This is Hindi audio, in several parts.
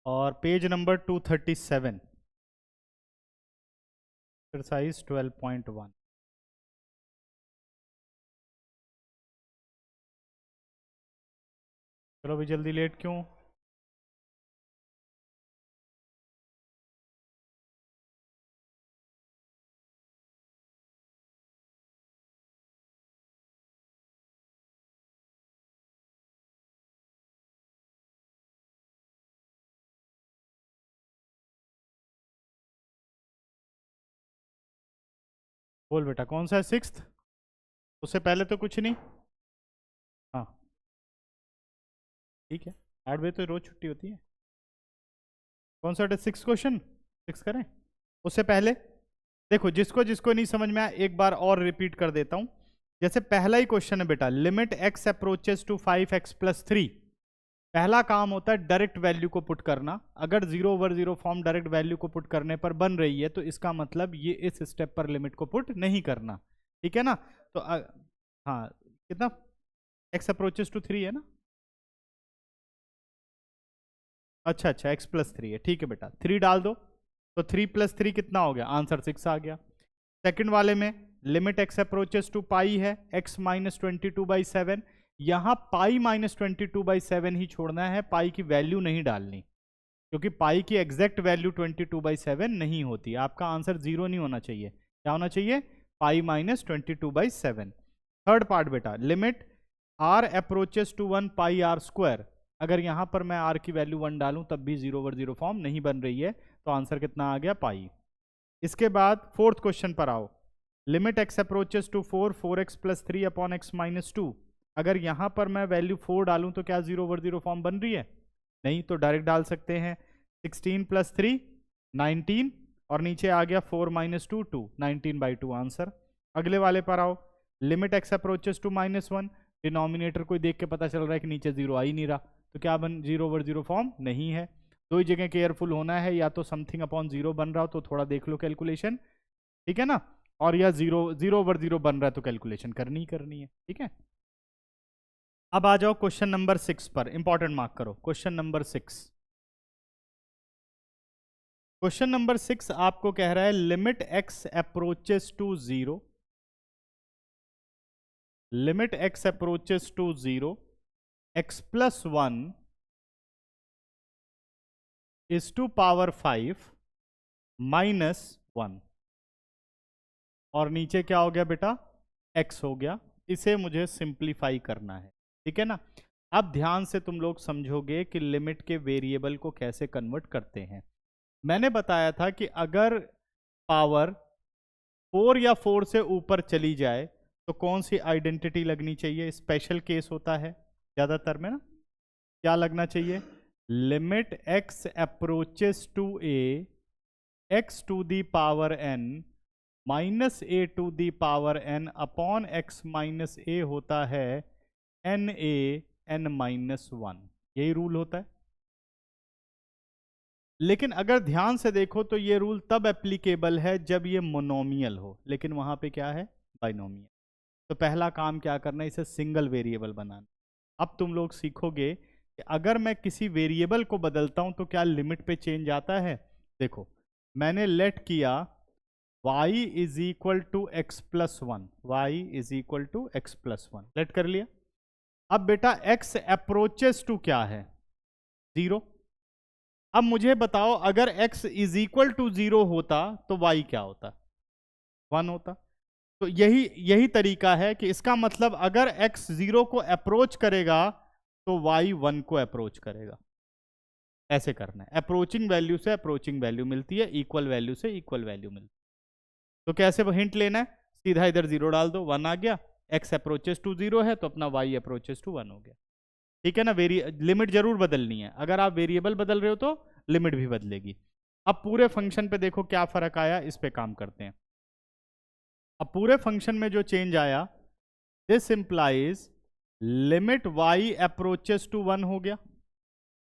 और पेज नंबर 237, एक्सरसाइज 12.1। चलो अभी जल्दी, लेट क्यों? बोल बेटा, कौन सा है? सिक्स्थ? उससे पहले तो कुछ नहीं। हाँ ठीक है, 8 बजे तो रोज छुट्टी होती है। कौन सा? 6 क्वेश्चन, 6 करें उससे पहले। देखो, जिसको जिसको नहीं समझ में आया एक बार और रिपीट कर देता हूं। जैसे पहला ही क्वेश्चन है बेटा, limit x approaches to 5x+3। पहला काम होता है डायरेक्ट वैल्यू को पुट करना। अगर 0/0 फॉर्म डायरेक्ट वैल्यू को पुट करने पर बन रही है तो इसका मतलब ये इस स्टेप पर लिमिट को पुट नहीं करना। ठीक है ना? तो हाँ, कितना? एक्स अप्रोचेस टू 3 है ना? अच्छा अच्छा, x+3 है, ठीक है बेटा। 3 डाल दो तो 3+3 कितना हो गया? आंसर 6 आ गया। सेकंड वाले में लिमिट x अप्रोचेस टू पाई है, x-22/7। यहां पाई-22/7 ही छोड़ना है, पाई की वैल्यू नहीं डालनी, क्योंकि पाई की एग्जैक्ट वैल्यू 22/7 नहीं होती। आपका आंसर 0 नहीं होना चाहिए। क्या होना चाहिए? पाई-22/7। थर्ड पार्ट बेटा, limit r approaches to 1 pi r square. अगर यहां पर मैं r की वैल्यू 1 डालूं तब भी 0/0 फॉर्म नहीं बन रही है, तो आंसर कितना आ गया? पाई। इसके बाद फोर्थ क्वेश्चन पर आओ। Limit x approaches to 4x+3/x-2। अगर यहां पर मैं वैल्यू 4 डालूं तो क्या 0/0 फॉर्म बन रही है? नहीं, तो डायरेक्ट डाल सकते हैं। 16+3 19, और नीचे आ गया 4 - 2 2, 19/2 आंसर। अगले वाले पर आओ। Limit x approaches to -1। Denominator को देख के पता चल रहा है कि नीचे 0 आ ही नहीं रहा, तो क्या बन 0/0 फॉर्म नहीं है। दो ही जगह केयरफुल होना है, या तो समथिंग अपॉन 0 बन रहा हो तो थोड़ा देख लो कैलकुलेशन, ठीक है ना? और या 0/0 बन रहा है तो कैलकुलेशन करनी ही करनी है, ठीक है? अब आ जाओ क्वेश्चन नंबर 6 पर, इंपॉर्टेंट मार्क करो क्वेश्चन नंबर 6। क्वेश्चन नंबर 6 आपको कह रहा है limit x approaches to 0, limit x approaches to 0, x+1 is to power 5 -1। और नीचे क्या हो गया बेटा? x हो गया। इसे मुझे सिंप्लीफाई करना है, ठीक है ना? अब ध्यान से तुम लोग समझोगे कि लिमिट के वेरिएबल को कैसे कन्वर्ट करते हैं। मैंने बताया था कि अगर पावर 4 या 4 से ऊपर चली जाए तो कौन सी आइडेंटिटी लगनी चाहिए? स्पेशल केस होता है ज्यादातर में ना। क्या लगना चाहिए? Limit x approaches to a, x to the power n -a to the power n upon x - a होता है na n-1। यही रूल होता है। लेकिन अगर ध्यान से देखो तो ये रूल तब एप्लीकेबल है जब ये मोनोमियल हो, लेकिन वहां पे क्या है? बाइनोमियल। तो पहला काम क्या करना है? इसे सिंगल वेरिएबल बनाना। अब तुम लोग सीखोगे कि अगर मैं किसी वेरिएबल को बदलता हूं तो क्या लिमिट पे चेंज आता है। देखो, मैंने लेट किया y is equal to x+1, y is equal to x+1 let कर लिया। अब बेटा x अप्रोचेस टू क्या है? 0। अब मुझे बताओ, अगर x इज इक्वल टू 0 होता तो y क्या होता? 1 होता। तो यही यही तरीका है कि इसका मतलब अगर x 0 को अप्रोच करेगा तो y 1 को अप्रोच करेगा। ऐसे करना है। अप्रोचिंग वैल्यू से अप्रोचिंग वैल्यू मिलती है, इक्वल वैल्यू से इक्वल वैल्यू मिलती है। तो कैसे हिंट लेना है? सीधा इधर 0 डाल दो, 1 आ गया। x अप्रोचेस टू 0 है तो अपना y अप्रोचेस टू 1 हो गया। ठीक है ना? लिमिट जरूर बदलनी है। अगर आप वेरिएबल बदल रहे हो तो लिमिट भी बदलेगी। अब पूरे फंक्शन पे देखो क्या फर्क आया, इस पे काम करते हैं। अब पूरे फंक्शन में जो चेंज आया, this implies limit y approaches to 1 हो गया।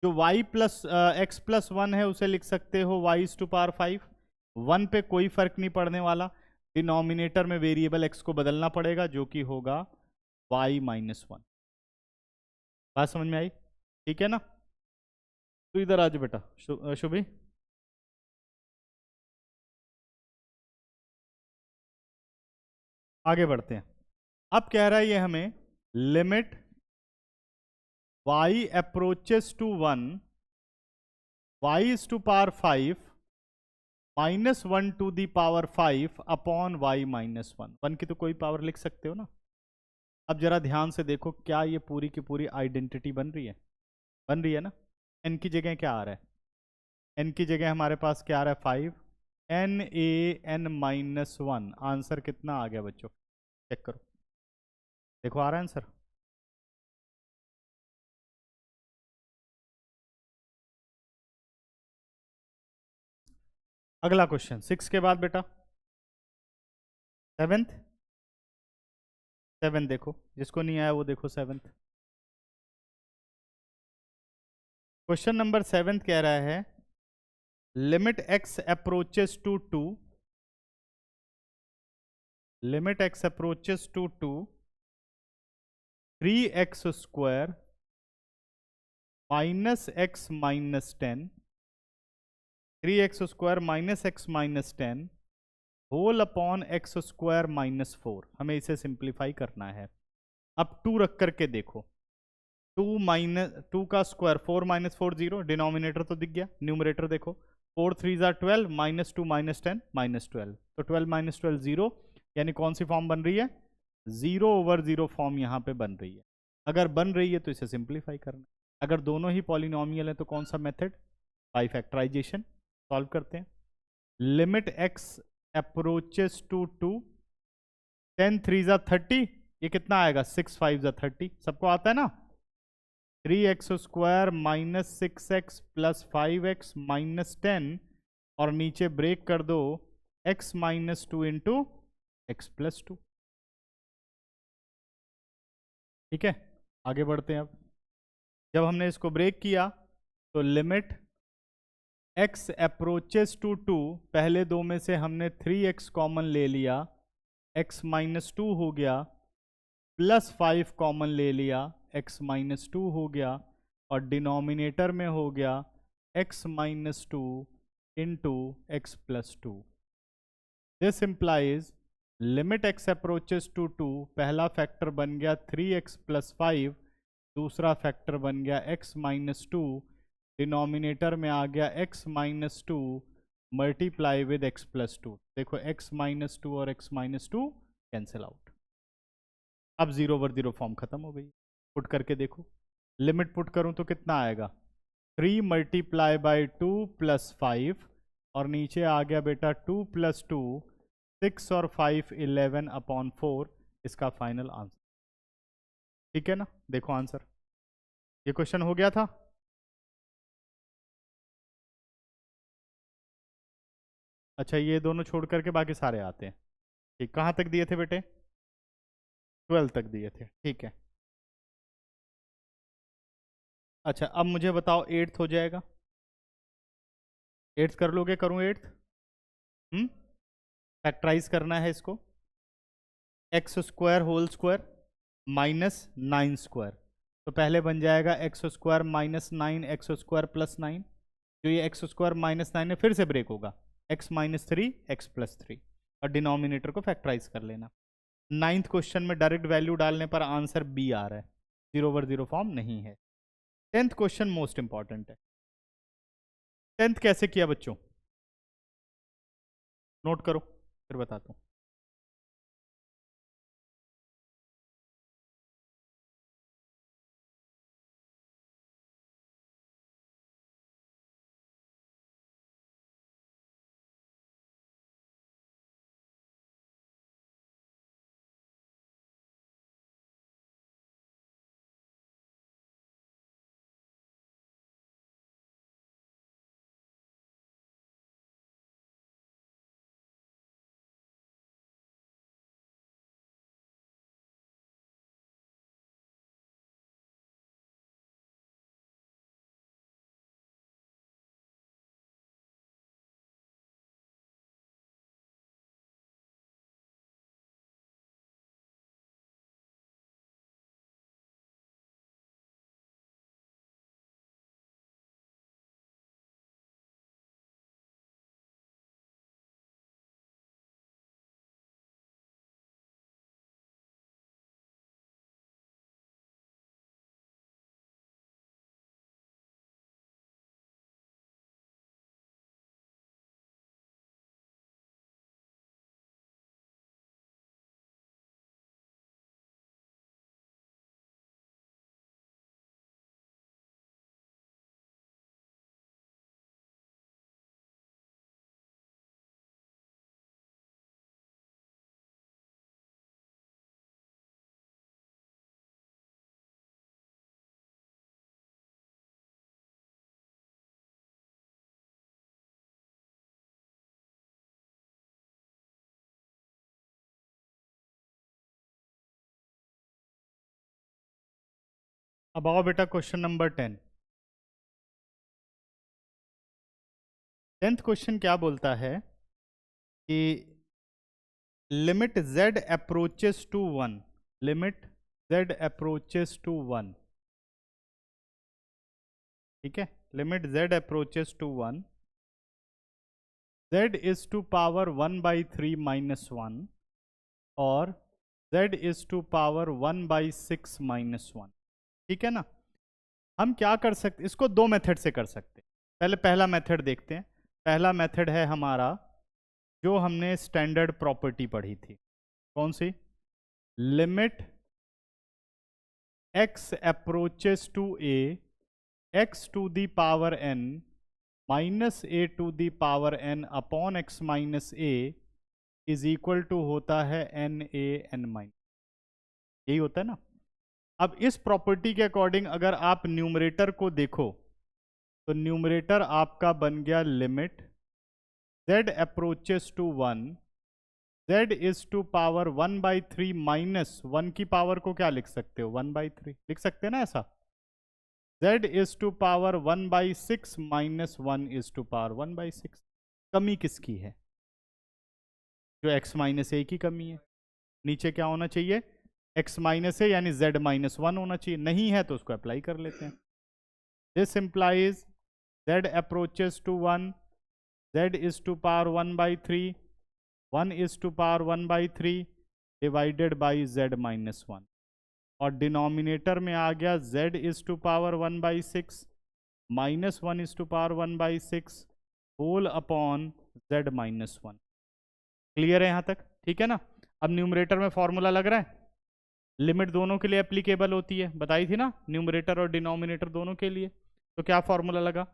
जो y प्लस x+1 है उसे लिख सकते हो y⁵ 5। 1 पे कोई फर्क नहीं पड़ने वाला। डिनोमिनेटर में वेरिएबल x को बदलना पड़ेगा, जो कि होगा y-1। बात समझ में आई? ठीक है ना? तू इधर आज बेटा, शुभी। आगे बढ़ते हैं। अब कह रहा है ये हमें, limit y approaches to 1, y is to power 5 -1 to the power 5 upon y -1। 1 की तो कोई पावर लिख सकते हो ना। अब जरा ध्यान से देखो, क्या ये पूरी की पूरी आइडेंटिटी बन रही है? बन रही है ना। n की जगह क्या आ रहा है? n की जगह हमारे पास क्या आ रहा है? 5, n(-1)। आंसर कितना आ गया बच्चों? चेक करो, देखो आ रहा है आंसर। अगला क्वेश्चन 6 के बाद बेटा 7th। 7 देखो, जिसको नहीं आया वो देखो 7th। क्वेश्चन नंबर 7 कह रहा है, limit x approaches to 2, limit x approaches to 2, 3x² -x -10, 3x² -x -10 whole upon x² -4। हमें इसे सिंप्लीफाई करना है। अब 2 रख करके देखो, 2 का स्क्वायर 4 -4 0, डिनोमिनेटर तो दिख गया। न्यूमरेटर देखो, 4 3 12, -2 -10 -12, तो 12 -12 0, यानी कौन सी फॉर्म बन रही है? 0/0 फॉर्म यहाँ पे बन रही है। अगर बन रही है तो इसे सिंप्लीफाई करना। अगर दोनों ही पॉलिनोमियल है तो कौन सा मेथड? By factorisation. सॉल्व करते हैं। लिमिट x अप्रोचेस टू 2, 10 3 30, ये कितना आएगा? 6 5 30, सबको आता है ना। 3x² -6x + 5x -10, और नीचे ब्रेक कर दो x -2 इंटू x + 2। ठीक है, आगे बढ़ते हैं। अब जब हमने इसको ब्रेक किया तो लिमिट x अप्रोचेस टू 2, पहले दो में से हमने 3x कॉमन ले लिया, x -2 हो गया, +5 कॉमन ले लिया, x -2 हो गया, और डिनोमिनेटर में हो गया x -2 into x + 2। This implies limit x approaches to 2, पहला फैक्टर बन गया 3x + 5, दूसरा फैक्टर बन गया x -2, डिनोमिनेटर में आ गया x -2 मल्टीप्लाई विद x + 2। देखो x -2 और x -2 कैंसिल आउट। अब 0/0 फॉर्म खत्म हो गई। पुट करके देखो, लिमिट पुट करूं तो कितना आएगा? 3 × 2 + 5, और नीचे आ गया बेटा 2 + 2, 6 और 5 11/4, इसका फाइनल आंसर। ठीक है ना, देखो आंसर। ये क्वेश्चन हो गया था। अच्छा, ये दोनों छोड़ करके बाकी सारे आते हैं। ठीक, कहाँ तक दिए थे बेटे? 12 तक दिए थे, ठीक है। अच्छा, अब मुझे बताओ 8th हो जाएगा? 8th कर लोगे? करूँ 8th? फैक्टराइज करना है इसको। x² होल स्क्वायर -9², तो पहले बन जाएगा x² -9 x² + 9। जो ये x² -9 है फिर से ब्रेक होगा, x -3 x + 3, और डिनोमिनेटर को फैक्टराइज कर लेना। 9th क्वेश्चन में डायरेक्ट वैल्यू डालने पर आंसर B आ रहा है, 0/0 फॉर्म नहीं है। 10th क्वेश्चन मोस्ट इंपॉर्टेंट है। 10th कैसे किया बच्चों? नोट करो, फिर बताता हूँ। अब आओ बेटा क्वेश्चन नंबर 10। 10th क्वेश्चन क्या बोलता है कि limit z approaches to 1, limit z approaches to 1, ठीक है, limit z approaches to 1, z is to power 1/3 minus 1 और z is to power 1/6 minus 1, ठीक है ना। हम क्या कर सकते, इसको दो मेथड से कर सकते हैं। पहले पहला मेथड देखते हैं। पहला मेथड है हमारा जो हमने स्टैंडर्ड प्रॉपर्टी पढ़ी थी, कौन सी, limit x approaches to a x to the power n minus a to the power n upon x minus a is equal to होता है n a n माइनस, यही होता है ना। अब इस प्रॉपर्टी के अकॉर्डिंग अगर आप न्यूमरेटर को देखो तो न्यूमरेटर आपका बन गया limit z approaches to 1, z is to power 1/3 minus 1 की पावर को क्या लिख सकते हो, 1/3 लिख सकते हैं ना ऐसा। z is to power 1/6 minus 1 is to power 1/6। कमी किसकी है, जो x माइनस ए की कमी है। नीचे क्या होना चाहिए, x माइनस ए यानी z माइनस 1 होना चाहिए, नहीं है तो उसको अप्लाई कर लेते हैं। This implies z approaches to 1, z is to power 1/3, 1 is to power 1/3 divided by z minus 1, और डिनोमिनेटर में आ गया z is to power 1/6 minus 1 is to power 1/6 whole upon z minus 1। Clear है यहाँ तक, ठीक है ना। अब न्यूमरेटर में फॉर्मूला लग रहा है, लिमिट दोनों के लिए एप्लीकेबल होती है, बताई थी ना, न्यूमरेटर और डिनोमिनेटर दोनों के लिए। तो क्या फॉर्मूला लगा,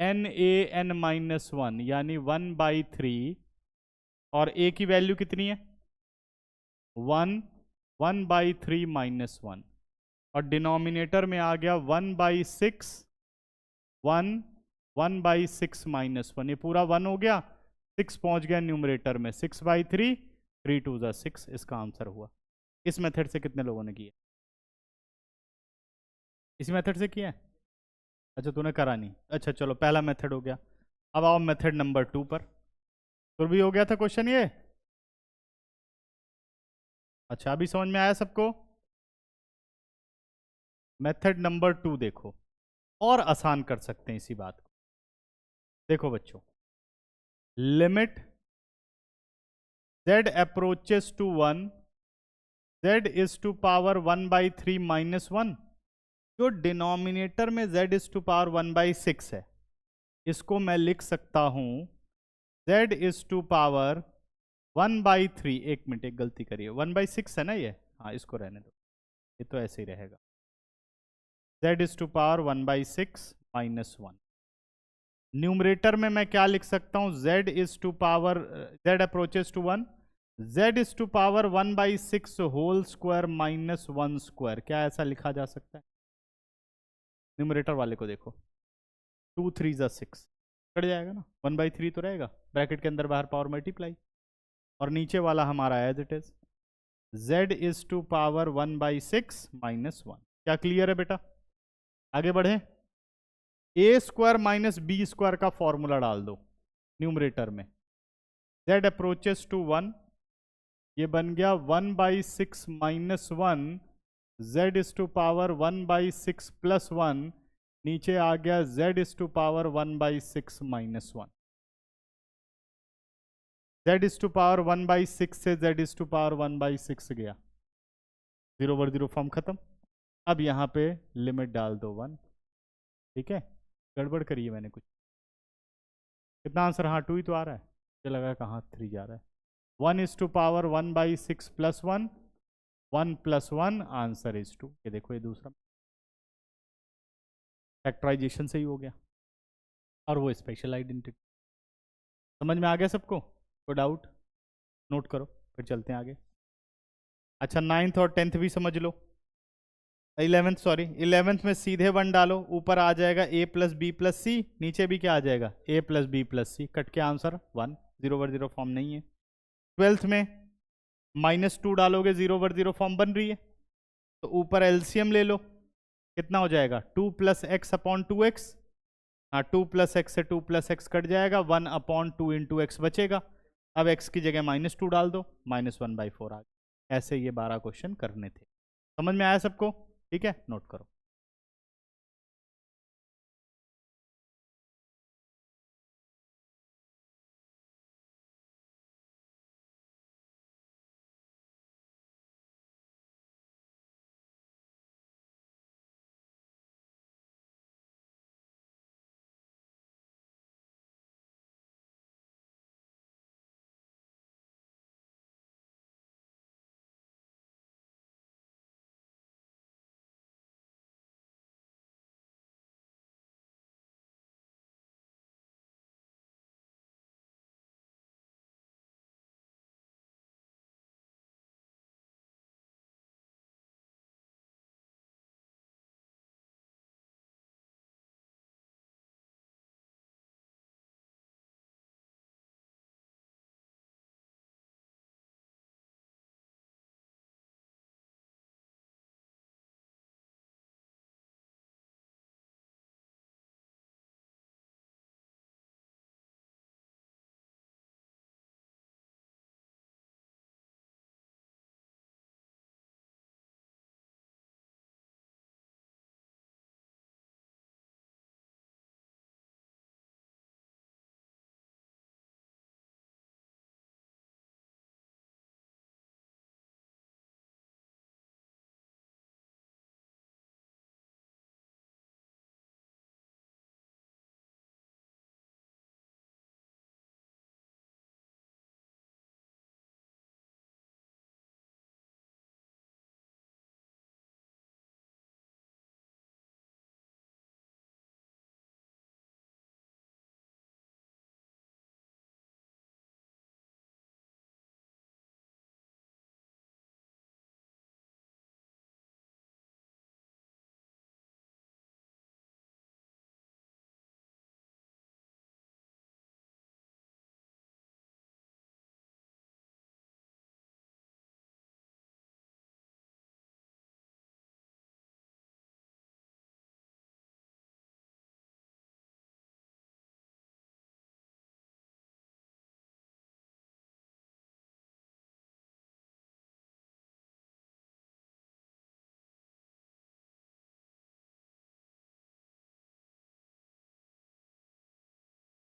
n a n माइनस 1 यानी 1/3, और a की वैल्यू कितनी है 1, 1/3 माइनस 1, और डिनोमिनेटर में आ गया 1/6, 1, 1/6 माइनस 1, ये पूरा 1 हो गया, 6 पहुंच गया न्यूमरेटर में, 6/3, 3 2 ज़ा 6 इसका आंसर हुआ। इस मेथड से कितने लोगों ने किया, इसी मेथड से किया है, अच्छा तूने करा नहीं, अच्छा चलो पहला मेथड हो गया। अब आओ मेथड नंबर 2 पर, तो भी हो गया था क्वेश्चन ये, अच्छा अभी समझ में आया सबको। मेथड नंबर 2 देखो, और आसान कर सकते हैं इसी बात को। देखो बच्चों, limit z approaches to 1, z is to power 1/3 minus 1, जो डिनोमिनेटर में z इज टू पावर 1/6 है, इसको मैं लिख सकता हूं z इज टू पावर 1/3, एक मिनट एक गलती करिए, 1/6 है ना ये, हाँ इसको रहने दो, ये तो ऐसे ही रहेगा, z is to power 1/6 minus 1। Numerator में मैं क्या लिख सकता हूं, z is to power, z approaches to 1, z is to power 1/6 whole square minus 1 square, क्या ऐसा लिखा जा सकता है। न्यूमरेटर वाले को देखो, 2 3 ज़ा 6 कट जाएगा ना, 1/3 तो रहेगा, ब्रैकेट के अंदर बाहर पावर मल्टीप्लाई, और नीचे वाला हमारा as it is z is to power 1/6 minus 1। क्या क्लियर है बेटा, आगे बढ़े। a square minus B square का फॉर्मूला डाल दो न्यूमरेटर में, z अप्रोचेस टू 1, ये बन गया 1/6 minus 1, z is to power 1/6 plus 1, नीचे आ गया z is to power 1/6 minus 1, z is to power 1/6 से z इज टू पावर 1/6 गया, 0/0 फॉर्म खत्म। अब यहाँ पे लिमिट डाल दो 1, ठीक है, गड़बड़ करी है मैंने कुछ, कितना आंसर, हाँ 2 ही तो आ रहा है, मुझे लगा कहाँ 3 जा रहा है। 1 is to power 1/6 plus 1, 1 plus 1 answer is 2, ये देखो ये दूसरा फैक्टराइजेशन से ही हो गया, और वो स्पेशल आइडेंटिटी। समझ में आ गया सबको, कोई डाउट नोट करो, फिर चलते हैं आगे। अच्छा 9th और 10th भी समझ लो, 11th में सीधे 1 डालो, ऊपर आ जाएगा a plus B plus C, नीचे भी क्या आ जाएगा a plus B plus C, cut के आंसर 1, 0/0 फॉर्म नहीं है। 12th में -2 डालोगे, 0/0 फॉर्म बन रही है, तो ऊपर एलसीएम ले लो, कितना हो जाएगा 2 प्लस एक्स अपॉन 2x। हाँ 2 प्लस एक्स से 2 प्लस एक्स कट जाएगा, 1 अपॉन 2 इंटू एक्स बचेगा। अब x की जगह -2 डाल दो, -1/4 आ गया। ऐसे ये 12 क्वेश्चन करने थे। समझ में आया सबको? ठीक है, नोट करो।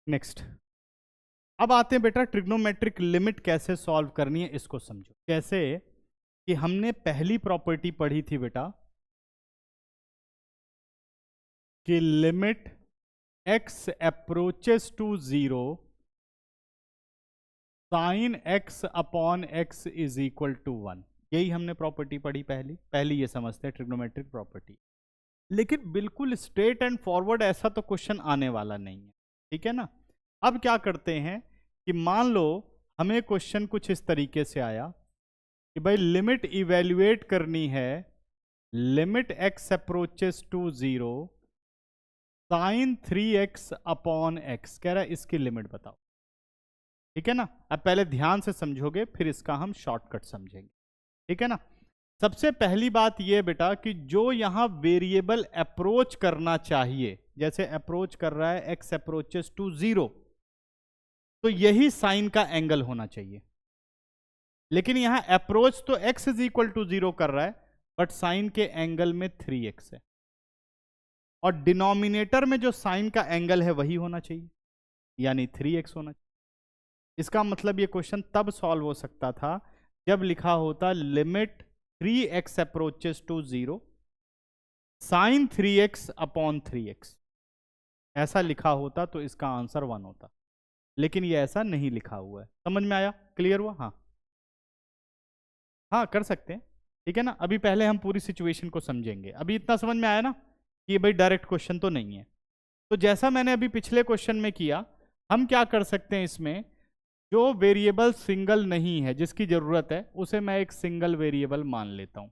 नेक्स्ट, अब आते हैं बेटा ट्रिग्नोमेट्रिक लिमिट कैसे सॉल्व करनी है, इसको समझो। कैसे कि हमने पहली प्रॉपर्टी पढ़ी थी बेटा कि limit x approaches to 0 sine x upon x is equal to 1। यही हमने प्रॉपर्टी पढ़ी पहली ये समझते हैं ट्रिग्नोमेट्रिक प्रॉपर्टी। लेकिन बिल्कुल स्ट्रेट एंड फॉरवर्ड ऐसा तो क्वेश्चन आने वाला नहीं है, ठीक है ना। अब क्या करते हैं कि मान लो हमें क्वेश्चन कुछ इस तरीके से आया कि भाई लिमिट इवेल्युएट करनी है, limit x approaches to 0 sine 3x upon x, कह रहा है इसकी लिमिट बताओ, ठीक है ना। अब पहले ध्यान से समझोगे फिर इसका हम शॉर्टकट समझेंगे, ठीक है ना। सबसे पहली बात यह बेटा कि जो यहां वेरिएबल अप्रोच करना चाहिए, जैसे अप्रोच कर रहा है x अप्रोचेस टू 0, तो यही साइन का एंगल होना चाहिए। लेकिन यहां अप्रोच तो x इज इक्वल टू 0 कर रहा है, बट साइन के एंगल में 3x है, और डिनोमिनेटर में जो साइन का एंगल है वही होना चाहिए, यानी 3x होना चाहिए। इसका मतलब ये क्वेश्चन तब सॉल्व हो सकता था जब लिखा होता limit 3x approaches to 0 sine 3x upon 3x, ऐसा लिखा होता तो इसका आंसर 1 होता। लेकिन ये ऐसा नहीं लिखा हुआ है। समझ में आया? क्लियर हुआ? हाँ हाँ कर सकते हैं, ठीक है ना। अभी पहले हम पूरी सिचुएशन को समझेंगे। अभी इतना समझ में आया ना कि भाई डायरेक्ट क्वेश्चन तो नहीं है। तो जैसा मैंने अभी पिछले क्वेश्चन में किया, हम क्या कर सकते हैं इसमें, जो वेरिएबल सिंगल नहीं है जिसकी जरूरत है उसे मैं एक सिंगल वेरिएबल मान लेता हूं।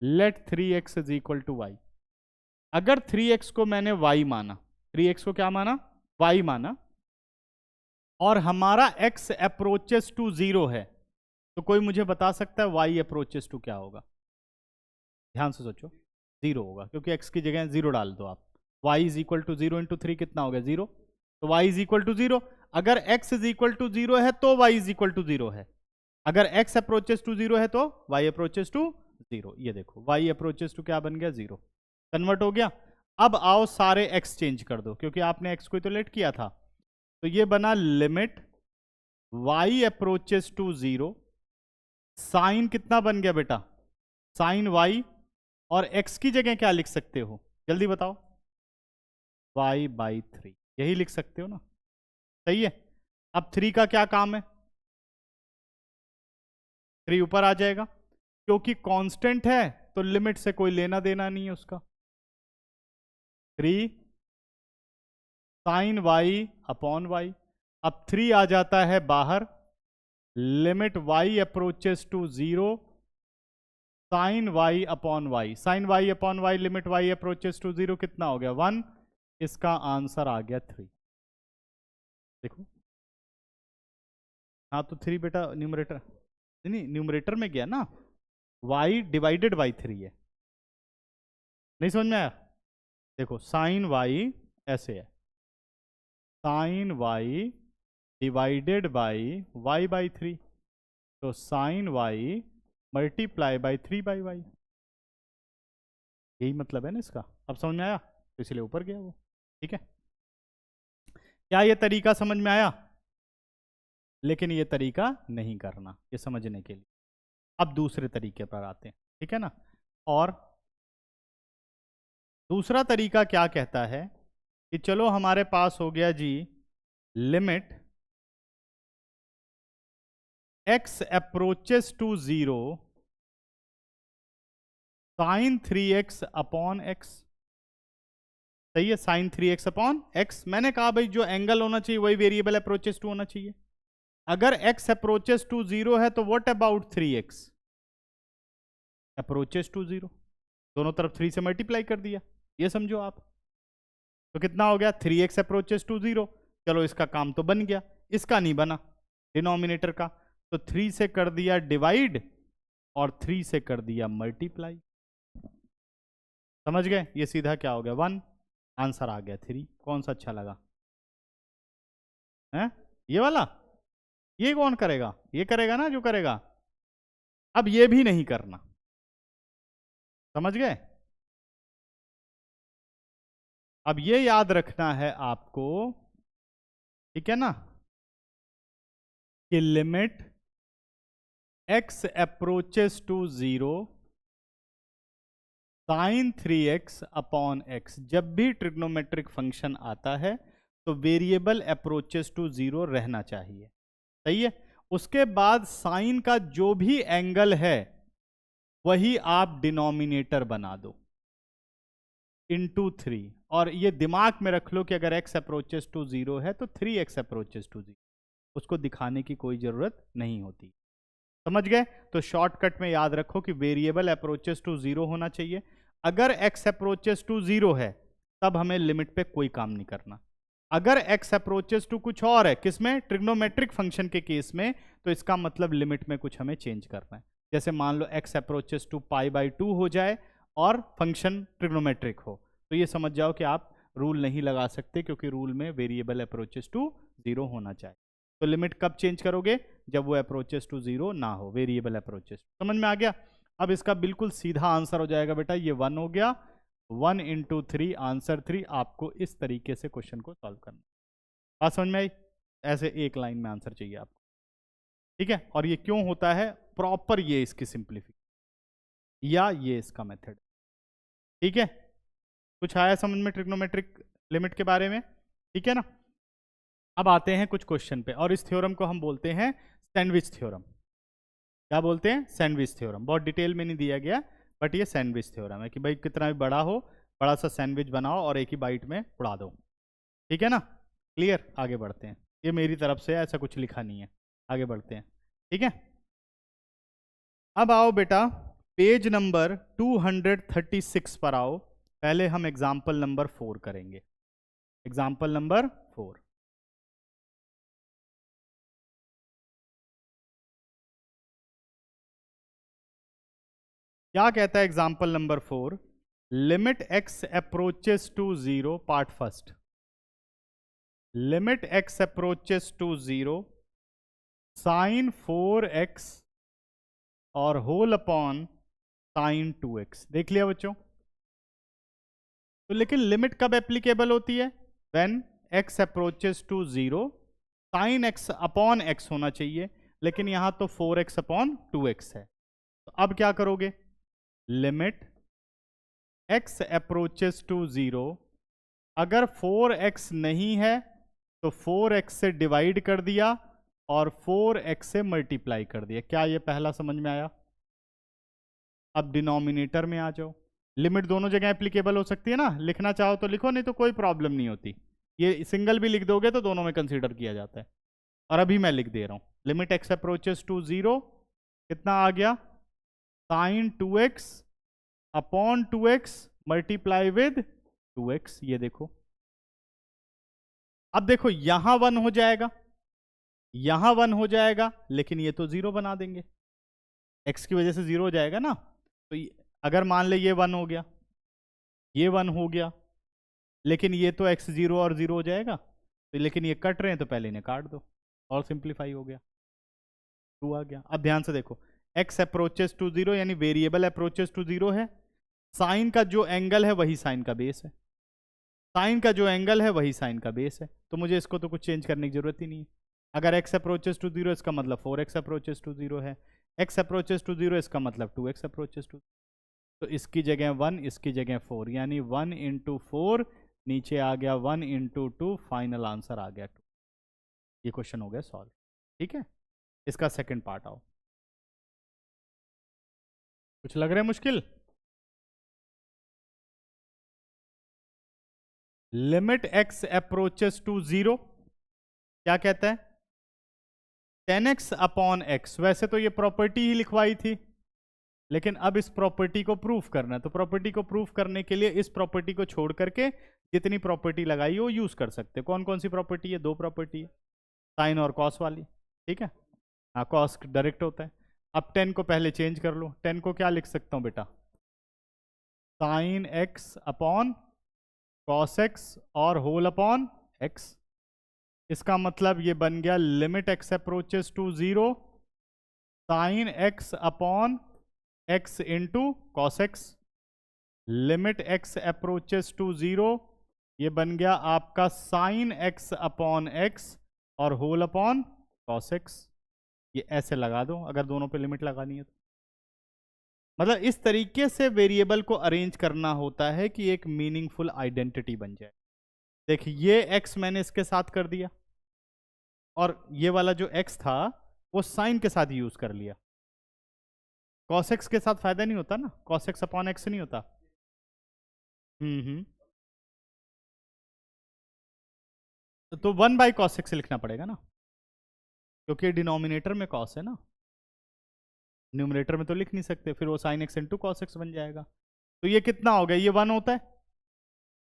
Let 3x is equal to y. अगर 3x को मैंने y माना, 3x को क्या माना? y माना, और हमारा x अप्रोचेस टू 0 है, तो कोई मुझे बता सकता है y अप्रोचेस टू क्या होगा? ध्यान से सोचो। 0 होगा, क्योंकि x की जगह 0 डाल दो आप। y is equal to 0 into 3 कितना हो गया 0, तो y इज इक्वल टू 0। अगर x इज इक्वल टू 0 है तो y इज इक्वल टू 0 है, अगर x अप्रोचेस टू 0 है तो y अप्रोचेस टू 0। ये देखो y अप्रोचेस टू क्या बन गया 0, कन्वर्ट हो गया। अब आओ सारे x चेंज कर दो, क्योंकि आपने x को तो लेट किया था, तो ये बना limit y approaches to 0, sine कितना बन गया बेटा, साइन y, और x की जगह क्या लिख सकते हो जल्दी बताओ, y/3, यही लिख सकते हो ना, सही है। अब 3 का क्या काम है, 3 ऊपर आ जाएगा, क्योंकि कांस्टेंट है तो लिमिट से कोई लेना देना नहीं है उसका। 3 साइन y अपॉन y, अब 3 आ जाता है बाहर, limit y approaches to 0, sine y upon y, sine y upon y, limit y approaches to 0 कितना हो गया 1, इसका आंसर आ गया 3। देखो हाँ, तो 3 बेटा न्यूमरेटर, नहीं न्यूमरेटर में गया ना, y डिवाइडेड बाई 3 है, नहीं समझ में आया। देखो साइन y ऐसे है, sign y divided by y/3, तो sign y multiply by 3/y, यही मतलब है ना इसका। अब समझ में आया, तो इसलिए ऊपर गया वो, ठीक है। क्या ये तरीका समझ में आया, लेकिन ये तरीका नहीं करना ये समझने के लिए। अब दूसरे तरीके पर आते हैं, ठीक है ना। और दूसरा तरीका क्या कहता है कि चलो हमारे पास हो गया जी limit x approaches to 0 sine 3x upon x, सही है, साइन 3x अपॉन x। मैंने कहा भाई जो एंगल होना चाहिए वही वेरिएबल अप्रोचेस टू होना चाहिए। अगर x अप्रोचेस टू 0 है तो what about 3x approaches to 0, दोनों तरफ 3 से मल्टीप्लाई कर दिया, ये समझो आप, तो कितना हो गया 3x अप्रोचेस टू 0। चलो इसका काम तो बन गया, इसका नहीं बना डिनोमिनेटर का, तो 3 से कर दिया डिवाइड और 3 से कर दिया मल्टीप्लाई, समझ गए। ये सीधा क्या हो गया 1, आंसर आ गया 3। कौन सा अच्छा लगा है, ये वाला, ये कौन करेगा, ये करेगा ना जो करेगा। अब ये भी नहीं करना, समझ गए। अब ये याद रखना है आपको, ठीक है ना, कि limit x approaches to 0 sine 3x upon x, जब भी ट्रिग्नोमेट्रिक फंक्शन आता है तो वेरिएबल अप्रोचेस टू 0 रहना चाहिए, सही है। उसके बाद साइन का जो भी एंगल है वही आप डिनोमिनेटर बना दो इंटू 3, और ये दिमाग में रख लो कि अगर x अप्रोचेस टू 0 है तो 3x अप्रोचेस टू 0, उसको दिखाने की कोई जरूरत नहीं होती, समझ गए। तो शॉर्टकट में याद रखो कि वेरिएबल अप्रोचेस टू 0 होना चाहिए। अगर x अप्रोचेस टू 0 है तब हमें लिमिट पे कोई काम नहीं करना। अगर x अप्रोचेस टू कुछ और है, किसमें, ट्रिग्नोमेट्रिक फंक्शन के केस में, तो इसका मतलब लिमिट में कुछ हमें चेंज करना है। जैसे मान लो x अप्रोचेस टू π/2 हो जाए और फंक्शन ट्रिग्नोमेट्रिक हो, तो ये समझ जाओ कि आप रूल नहीं लगा सकते, क्योंकि रूल में वेरिएबल अप्रोचेस टू 0 होना चाहिए। तो लिमिट कब चेंज करोगे, जब वो अप्रोचेस टू 0 ना हो, वेरिएबल अप्रोचेस। समझ में आ गया। अब इसका बिल्कुल सीधा आंसर हो जाएगा बेटा, ये 1 हो गया, 1 इंटू 3 आंसर 3। आपको इस तरीके से क्वेश्चन को सॉल्व करना, बात समझ में आई। ऐसे एक लाइन में आंसर चाहिए आपको, ठीक है। और ये क्यों होता है, प्रॉपर ये इसकी सिंप्लीफिकेशन या ये इसका मेथड, ठीक है। कुछ आया समझ में ट्रिग्नोमेट्रिक लिमिट के बारे में, ठीक है ना। अब आते हैं कुछ क्वेश्चन पे, और इस थ्योरम को हम बोलते हैं सैंडविच थ्योरम। क्या बोलते हैं, सैंडविच थ्योरम। बहुत डिटेल में नहीं दिया गया, बट ये सैंडविच थ्योरम है कि भाई कितना भी बड़ा हो, बड़ा सा सैंडविच बनाओ और एक ही बाइट में उड़ा दो, ठीक है ना। क्लियर, आगे बढ़ते हैं। ये मेरी तरफ से ऐसा कुछ लिखा नहीं है, आगे बढ़ते हैं, ठीक है। अब आओ बेटा पेज नंबर 236 पर आओ। पहले हम एग्जाम्पल नंबर 4 करेंगे, एग्जाम्पल नंबर 4। क्या कहता है example number 4, limit x approaches to zero, part first, limit x approaches to zero sine 4x और होल अपॉन साइन 2x। देख लिया बच्चों? तो लेकिन लिमिट कब एप्लीकेबल होती है? When x approaches to zero, sine x upon x होना चाहिए, लेकिन यहां तो 4x अपॉन 2x है। तो अब क्या करोगे? Limit x approaches to zero, अगर 4x नहीं है तो 4x से डिवाइड कर दिया और 4x से मल्टीप्लाई कर दिया। क्या ये पहला समझ में आया? अब डिनोमिनेटर में आ जाओ। लिमिट दोनों जगह एप्लीकेबल हो सकती है ना, लिखना चाहो तो लिखो, नहीं तो कोई प्रॉब्लम नहीं होती। ये सिंगल भी लिख दोगे तो दोनों में कंसीडर किया जाता है। और अभी मैं लिख दे रहा हूं, limit x approaches to zero, कितना आ गया? Sine 2x upon 2x multiply with 2x। ये देखो, अब देखो यहां 1 हो जाएगा, यहां 1 हो जाएगा, लेकिन ये तो 0 बना देंगे, x की वजह से 0 हो जाएगा ना। तो अगर मान ले ये 1 हो गया, ये 1 हो गया, लेकिन ये तो x 0 और 0 हो जाएगा, तो लेकिन ये कट रहे हैं तो पहले इन्हें काट दो और सिंप्लीफाई हो गया, 2 आ गया। अब ध्यान से देखो, x अप्रोचेस टू 0 यानी वेरिएबल अप्रोचेस टू 0 है, साइन का जो एंगल है वही साइन का बेस है, साइन का जो एंगल है वही साइन का बेस है, तो मुझे इसको तो कुछ चेंज करने की जरूरत ही नहीं है। अगर x अप्रोचेस टू 0 इसका मतलब 4x अप्रोचेस टू 0 है, x अप्रोचेस टू 0 इसका मतलब 2x अप्रोचेस टू, तो इसकी जगह 1, इसकी जगह 4, यानी 1 इंटू 4, नीचे आ गया 1 इंटू 2, फाइनल आंसर आ गया 2। ये क्वेश्चन हो गया सॉल्व। ठीक है, इसका सेकंड पार्ट आओ। कुछ लग रहा है मुश्किल? लिमिट x अप्रोचेस टू 0 क्या कहता है? 10x upon x। वैसे तो ये प्रॉपर्टी ही लिखवाई थी, लेकिन अब इस प्रॉपर्टी को प्रूफ करना है, तो प्रॉपर्टी को प्रूफ करने के लिए इस प्रॉपर्टी को छोड़ करके जितनी प्रॉपर्टी लगाई हो यूज कर सकते हैं। कौन कौन सी प्रॉपर्टी है? 2 प्रॉपर्टी है, साइन और कॉस वाली। ठीक है, हाँ, कॉस डायरेक्ट होता है। अब 10 को पहले चेंज कर लो, 10 को क्या लिख सकता हूं बेटा? Sine x upon cos x और होल अपॉन x। इसका मतलब ये बन गया limit x approaches to 0 sine x upon x into cos x। Limit x approaches to 0, ये बन गया आपका साइन x अपॉन x और होल अपॉन कॉस x। ये ऐसे लगा दो अगर दोनों पे लिमिट लगानी है तो। मतलब इस तरीके से वेरिएबल को अरेंज करना होता है कि एक मीनिंगफुल आइडेंटिटी बन जाए। देखिए ये x मैंने इसके साथ कर दिया, और ये वाला जो x था वो साइन के साथ यूज कर लिया। cos x के साथ फायदा नहीं होता ना, cos x अपॉन x नहीं होता। तो 1 बाई cos x लिखना पड़ेगा ना, क्योंकि डिनोमिनेटर में cos है ना, न्यूमरेटर में तो लिख नहीं सकते, फिर वो sine x into cos x बन जाएगा। तो ये कितना हो गया? ये 1 होता है,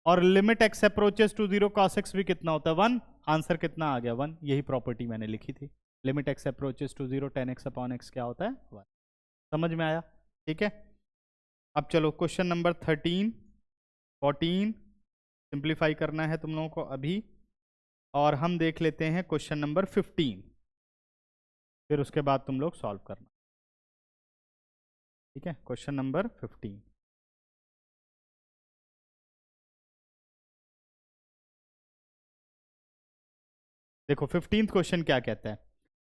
और limit x approaches to 0 cos x भी कितना होता है? 1। आंसर कितना आ गया? 1। यही प्रॉपर्टी मैंने लिखी थी, limit x approaches to 0 tan x upon x क्या होता है? 1। समझ में आया? ठीक है, अब चलो क्वेश्चन नंबर 13, 14 सिंप्लीफाई करना है तुम लोगों को अभी, और हम देख लेते हैं क्वेश्चन नंबर 15, फिर उसके बाद तुम लोग सॉल्व करना। ठीक है, क्वेश्चन नंबर 15। देखो 15th क्वेश्चन क्या कहता है?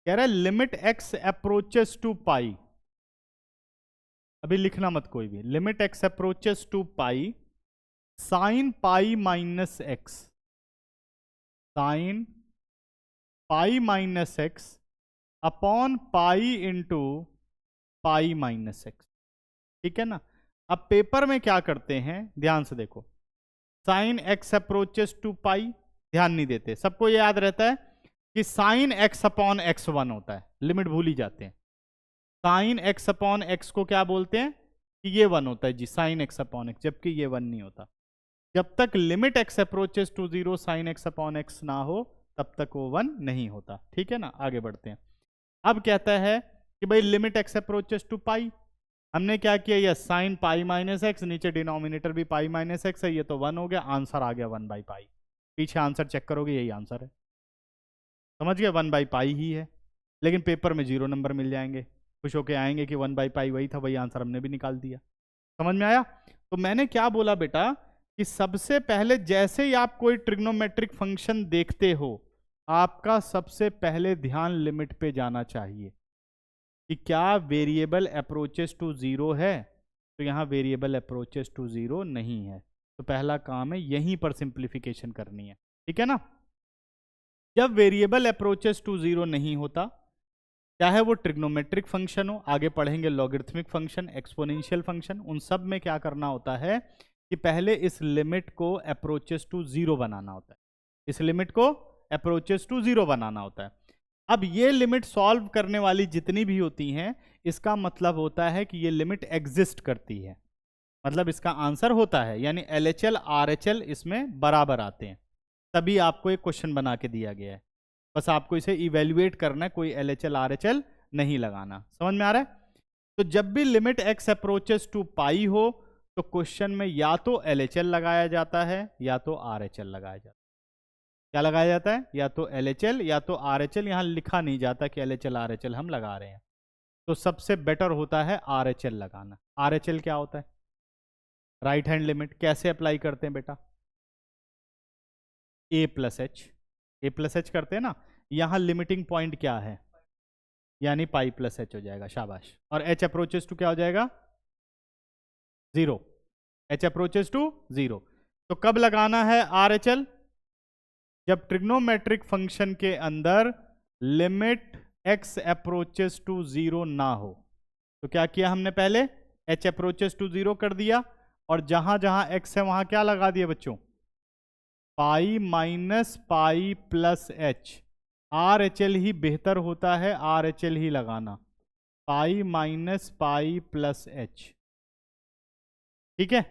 कह रहा है limit x approaches to pi, अभी लिखना मत कोई भी, limit x approaches to pi sine pi minus x, sine pi minus x upon pi into pi minus x. ठीक है ना? अब पेपर में क्या करते हैं, ध्यान से देखो, साइन एक्स अप्रोचेस टू पाई ध्यान नहीं देते, सबको ये याद रहता है कि साइन एक्स अपॉन एक्स 1 होता है, लिमिट भूल ही जाते हैं। साइन एक्स अपॉन एक्स को क्या बोलते हैं? कि ये 1 होता है जी, साइन एक्स अपॉन एक्स, जबकि ये 1 नहीं होता। जब तक limit x approaches to 0 sine x upon x ना हो तब तक वो 1 नहीं होता। ठीक है ना? आगे बढ़ते हैं। अब कहता है कि भाई लिमिट एक्स अप्रोचेस टू पाई, हमने क्या किया, ये साइन पाई माइनस एक्स, नीचे डिनोमिनेटर भी पाई माइनस एक्स है, ये तो 1 हो गया, आंसर आ गया 1/पाई। पीछे आंसर चेक करोगे यही आंसर है, समझ गए, 1/पाई ही है। लेकिन पेपर में 0 नंबर मिल जाएंगे, खुश होके आएंगे कि 1/पाई वही था, वही आंसर हमने भी निकाल दिया। समझ में आया? तो मैंने क्या बोला बेटा कि सबसे पहले जैसे ही आप कोई ट्रिग्नोमेट्रिक फंक्शन देखते हो, आपका सबसे पहले ध्यान लिमिट पे जाना चाहिए कि क्या वेरिएबल अप्रोचेस टू जीरो है। तो यहां वेरिएबल अप्रोचेस टू जीरो नहीं है, तो पहला काम है यहीं पर सिंप्लीफिकेशन करनी है, ठीक है ना। जब वेरिएबल अप्रोचेस टू जीरो नहीं होता, चाहे वो ट्रिग्नोमेट्रिक फंक्शन हो, आगे पढ़ेंगे लॉगरिथमिक फंक्शन, एक्सपोनेंशियल फंक्शन, उन सब में क्या करना होता है कि पहले इस लिमिट को अप्रोचेस टू जीरो बनाना होता है, इस लिमिट को अप्रोचेस टू जीरो बनाना होता है। अब ये लिमिट सॉल्व करने वाली जितनी भी होती हैं, इसका मतलब होता है कि ये लिमिट एग्जिस्ट करती है, मतलब इसका आंसर होता है, यानी LHL RHL इसमें बराबर आते हैं, तभी आपको एक क्वेश्चन बना के दिया गया है। बस आपको इसे इवेल्युएट करना है, कोई LHL RHL नहीं लगाना। समझ में आ रहा है? तो जब भी लिमिट x अप्रोचेस टू पाई हो, तो क्वेश्चन में या तो LHL लगाया जाता है या तो RHL लगाया जाता है। क्या लगाया जाता है? या तो LHL या तो RHL। यहां लिखा नहीं जाता कि LHL RHL हम लगा रहे हैं, तो सबसे बेटर होता है RHL लगाना। RHL क्या होता है? Right hand limit. कैसे अप्लाई करते हैं बेटा? A+H करते हैं ना। यहां लिमिटिंग पॉइंट क्या है? यानी पाई+H हो जाएगा, शाबाश। और H अप्रोचेस टू क्या हो जाएगा? 0। H approaches to 0। तो कब लगाना है RHL? जब ट्रिग्नोमेट्रिक फंक्शन के अंदर लिमिट x अप्रोचेस टू 0 ना हो। तो क्या किया हमने पहले? H अप्रोचेस टू 0 कर दिया, और जहां जहां x है वहां क्या लगा दिया बच्चों? Pi minus pi plus H. RHL ही बेहतर होता है, RHL ही लगाना, pi minus pi plus H, ठीक है।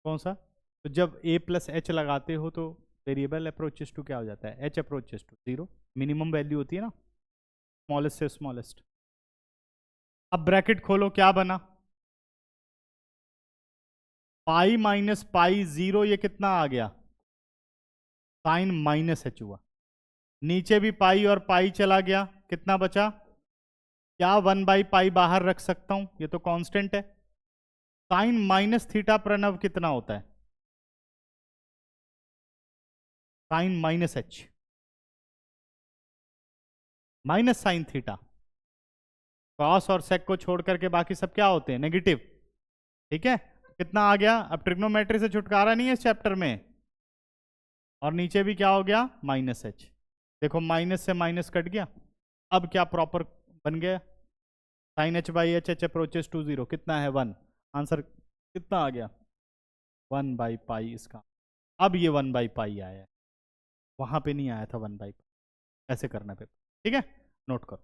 कौन सा? तो जब A+H लगाते हो तो वेरिएबल अप्रोचेस टू क्या हो जाता है? H approaches to 0। Minimum value होती है ना, स्मॉलेस्ट से स्मॉलेस्ट। अब ब्रैकेट खोलो, क्या बना? पाई माइनस पाई 0, ये कितना आ गया? साइन माइनस एच हुआ। नीचे भी पाई और पाई चला गया, कितना बचा? क्या 1/पाई बाहर रख सकता हूं? ये तो कांस्टेंट है। साइन माइनस थीटा प्रणव कितना होता है? Sine minus h minus sine theta. Cos और सेक को छोड़ करके बाकी सब क्या होते हैं? नेगेटिव, ठीक है। कितना आ गया? अब ट्रिग्नोमेट्री से छुटकारा नहीं है इस चैप्टर में। और नीचे भी क्या हो गया? -H। देखो माइनस से माइनस कट गया। अब क्या प्रॉपर बन गया? Sign H/H, H approaches to 0, कितना है? 1। आंसर कितना आ गया? 1/पाई इसका। अब ये 1/पाई आया है, वहां पे नहीं आया था 1/पाई। ऐसे करना पेपर, ठीक है, नोट करो।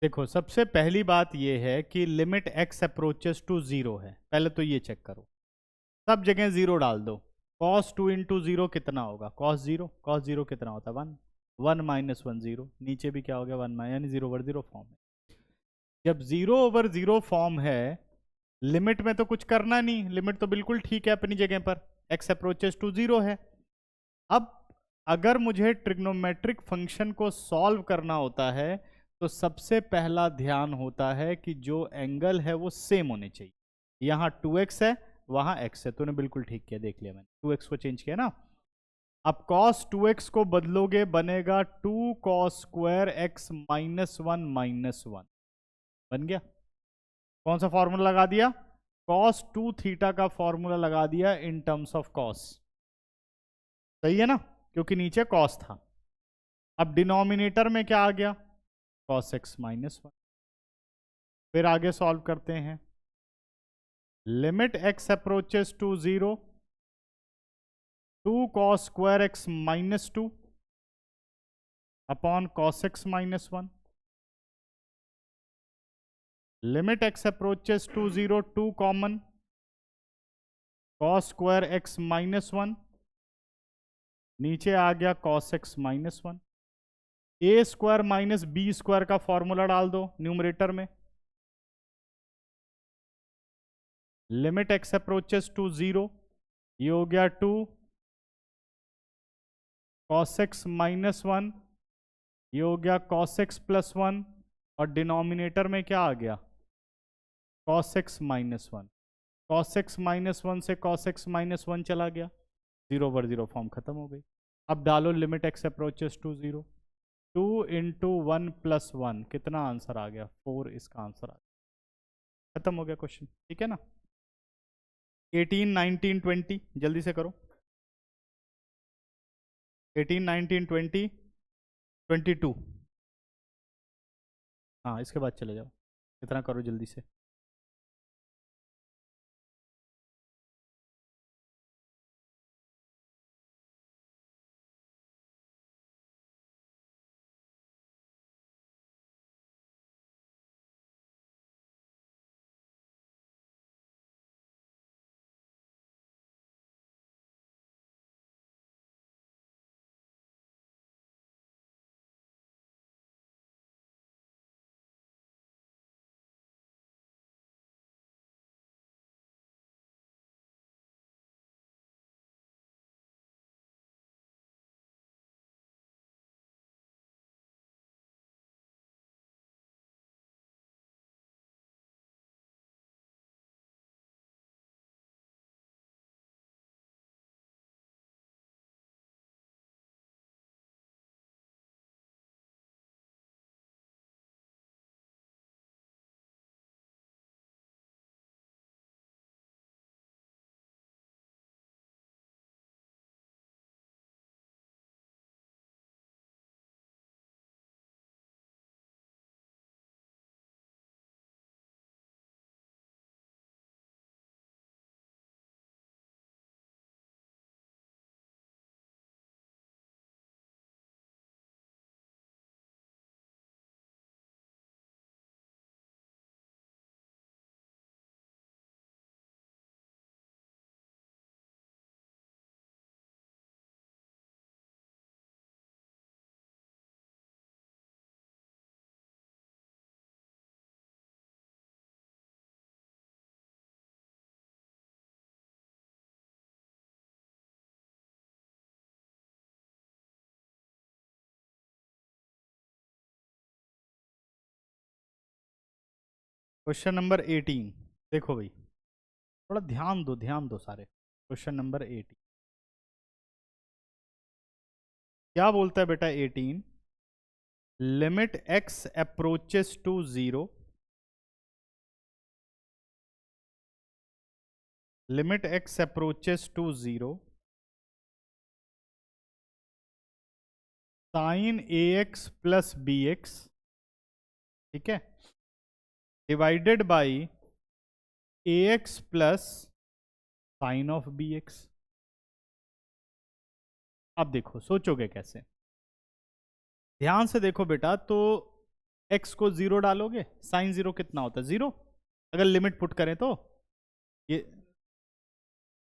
देखो सबसे पहली बात ये है कि limit x approaches to zero है, पहले तो ये चेक करो, सब जगह जीरो डाल दो। कॉस टू इंटू जीरो कितना होगा, कॉस जीरो कितना होता है, one, one minus one zero, नीचे भी क्या हो गया वन माइनस, यानी जीरो ओवर जीरो फॉर्म है। जब जीरो ओवर जीरो फॉर्म है, लिमिट में तो कुछ करना नहीं, लिमिट तो बिल्कुल ठीक है अपनी जगह पर, एक्स अप्रोचेस टू जीरो है। अब अगर मुझे ट्रिग्नोमेट्रिक फंक्शन को सॉल्व करना होता है तो सबसे पहला ध्यान होता है कि जो एंगल है वो सेम होने चाहिए। यहाँ 2x है, वहां x है, तूने बिल्कुल ठीक किया, देख लिया मैंने, 2x को चेंज किया ना। अब cos 2x को बदलोगे बनेगा 2 cos square x minus one, बन गया। कौन सा फॉर्मूला लगा दिया, cos 2 थीटा का फॉर्मूला लगा दिया इन टर्म्स ऑफ cos, सही है ना, क्योंकि नीचे cos था। अब डिनोमिनेटर में क्या आ गया, cos x माइनस वन। फिर आगे सॉल्व करते हैं, limit x approaches to zero, 2 cos square x minus two upon cos x minus one, limit x approaches to zero, 2 common, cos square x minus one, नीचे आ गया cos x minus one. A square minus B square का फॉर्मूला डाल दो न्यूमरेटर में, limit x approaches to zero, ये हो गया 2 cos x माइनस वन, ये हो गया cos x प्लस वन, और डिनोमिनेटर में क्या आ गया, cos x minus one. cos x minus one से cos x माइनस वन चला गया, जीरो ओवर जीरो फॉर्म खत्म हो गई। अब डालो limit x approaches to zero, 2 into one plus one, कितना आंसर आ गया, 4 इसका आंसर आ गया, खत्म हो गया क्वेश्चन, ठीक है ना। 18 19 20 जल्दी से करो, 18 19 20 22, हाँ इसके बाद चले जाओ, इतना करो जल्दी से। क्वेश्चन नंबर 18 देखो भाई, थोड़ा ध्यान दो सारे। क्वेश्चन नंबर 18 क्या बोलता है बेटा, 18 limit x approaches to zero, limit x approaches to zero, sine a x plus b x, ठीक है, divided by a x plus sine of b x. अब देखो सोचोगे कैसे, ध्यान से देखो बेटा, तो एक्स को जीरो डालोगे, साइन जीरो कितना होता है, जीरो, अगर लिमिट पुट करें तो। ये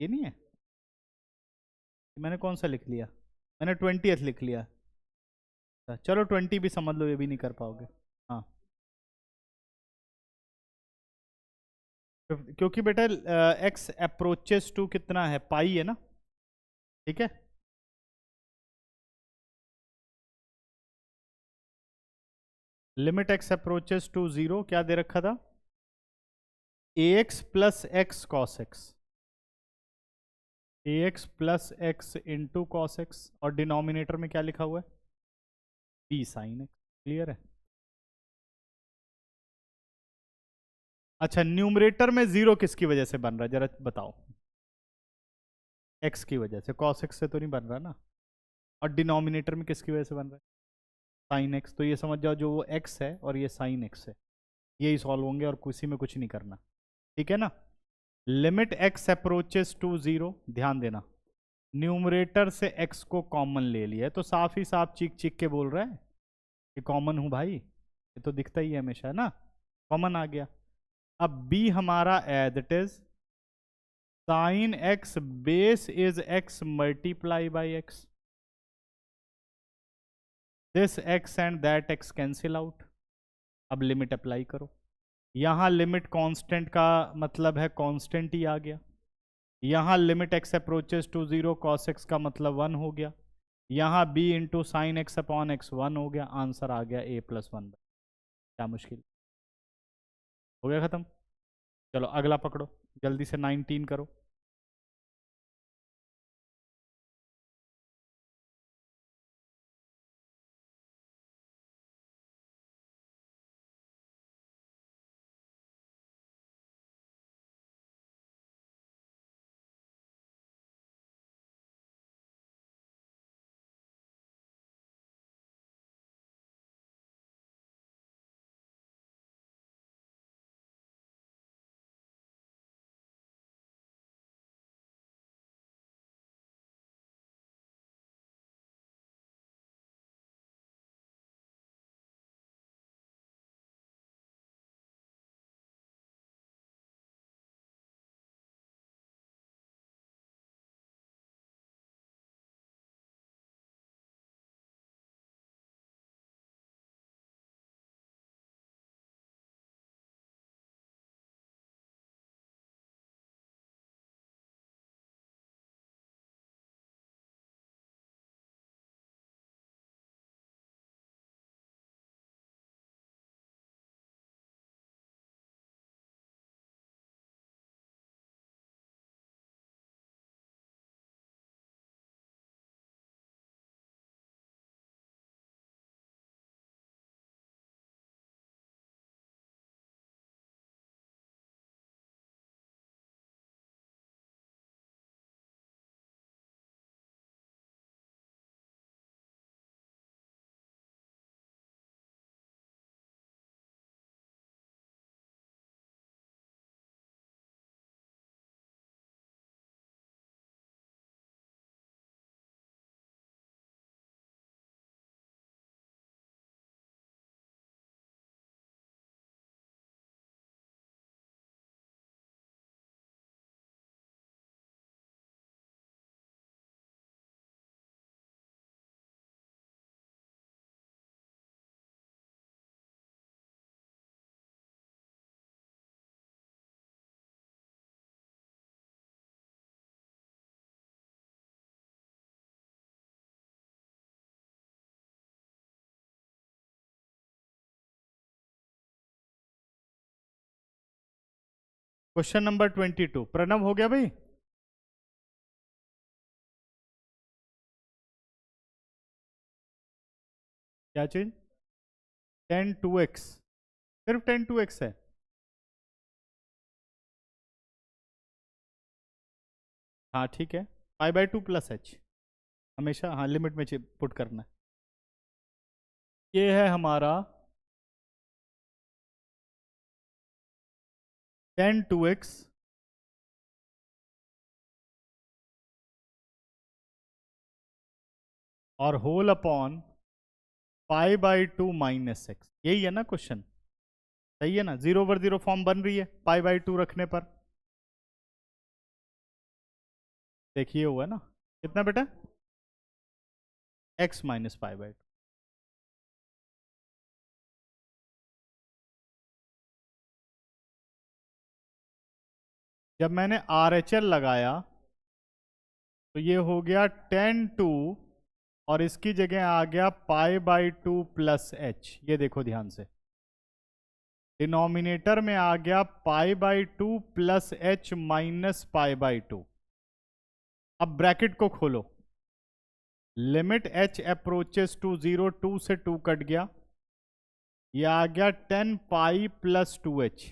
ये नहीं है, मैंने कौन सा लिख लिया, मैंने 20th लिख लिया। चलो 20 भी समझ लो, ये भी नहीं कर पाओगे। हाँ, क्योंकि बेटा एक्स अप्रोचेस टू कितना है, पाई है ना, ठीक है। Limit x approaches to zero, क्या दे रखा था, a x plus x cos x, a x plus x into cos x, और डिनोमिनेटर में क्या लिखा हुआ है, बी साइन एक्स। क्लियर है। अच्छा, न्यूमरेटर में जीरो किसकी वजह से बन रहा है, जरा बताओ। एक्स की वजह से, कॉस एक्स से तो नहीं बन रहा ना। और डिनोमिनेटर में किसकी वजह से बन रहा है, साइन एक्स। तो ये समझ जाओ, जो वो एक्स है और ये साइन एक्स है, यही सॉल्व होंगे और किसी में कुछ नहीं करना, ठीक है ना। Limit x approaches to zero, ध्यान देना, न्यूमरेटर से एक्स को कॉमन ले लिया है, तो साफ ही साफ चीख चीख के बोल रहा है कि कॉमन हूं भाई, ये तो दिखता ही है हमेशा, है ना, कॉमन आ गया। अब बी हमारा as it is sine x base is x multiply by x, this x and that x cancel out. अब लिमिट अप्लाई करो, यहां लिमिट कांस्टेंट का मतलब है कांस्टेंट ही आ गया, यहां limit x approaches to zero cos x का मतलब 1 हो गया, यहां b into sine x upon x 1 हो गया, आंसर आ गया a+1। क्या मुश्किल, हो गया खत्म। चलो अगला पकड़ो, जल्दी से 19 करो। क्वेश्चन नंबर 22, प्रणव हो गया भाई। क्या चीज, 10 2x, सिर्फ 10 2x है। हाँ ठीक है, π/2 प्लस एच, हमेशा हाँ लिमिट में पुट करना है। ये है हमारा 10 2x और whole upon pi by two minus x, यही है ना क्वेश्चन, सही है ना। 0/0 फॉर्म बन रही है पाई बाई टू रखने पर, देखिए हुआ ना कितना बेटा, x minus pi by to. जब मैंने RHL लगाया तो ये हो गया 10/2 और इसकी जगह आ गया पाई बाई टू प्लस एच, ये देखो ध्यान से, डिनोमिनेटर में आ गया पाई by two plus H minus pi by to. अब ब्रैकेट को खोलो, लिमिट h अप्रोचेस टू 0, 2 से 2 कट गया, ये आ गया 10 पाई प्लस 2h,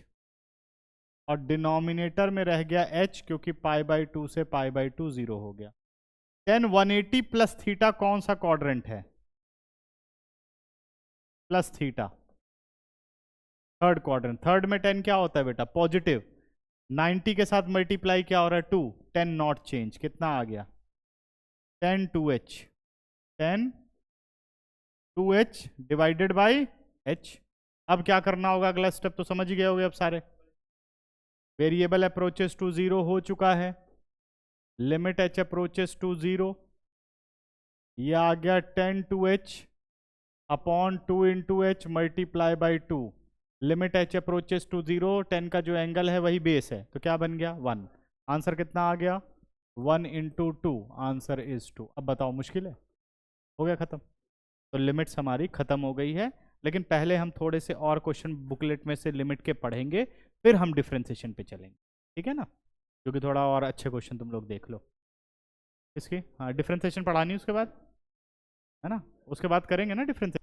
और डिनोमिनेटर में रह गया h क्योंकि पाई बाई टू से पाई बाई टू 0 हो गया। 10 180 प्लस थीटा कौन सा क्वाड्रेंट है, plus theta, third quadrant. Third में 10 क्या होता है बेटा, पॉजिटिव। 90 के साथ मल्टीप्लाई क्या हो रहा है, 2, 10 नॉट चेंज, कितना आ गया 10 2h, 10 2h divided by h। अब क्या करना होगा, अगला स्टेप तो समझ ही गए होगे अब सारे। वेरिएबल अप्रोचेस टू 0 हो चुका है, लिमिट h अप्रोचेस टू 0, ये आ गया 10 2h upon 2 into h multiply by 2, limit h approaches to 0, 10 का जो एंगल है वही बेस है, तो क्या बन गया 1। आंसर कितना आ गया 1 इंटू 2, आंसर इज 2। अब बताओ मुश्किल है, हो गया खत्म। तो लिमिट्स हमारी खत्म हो गई है, लेकिन पहले हम थोड़े से और क्वेश्चन बुकलेट में से लिमिट के पढ़ेंगे, फिर हम डिफ्रेंसिएशन पे चलेंगे, ठीक है ना, क्योंकि थोड़ा और अच्छे क्वेश्चन तुम लोग देख लो इसकी। हाँ डिफ्रेंसिएशन पढ़ानी है उसके बाद, है ना, उसके बाद करेंगे ना डिफ्रेंसिएशन।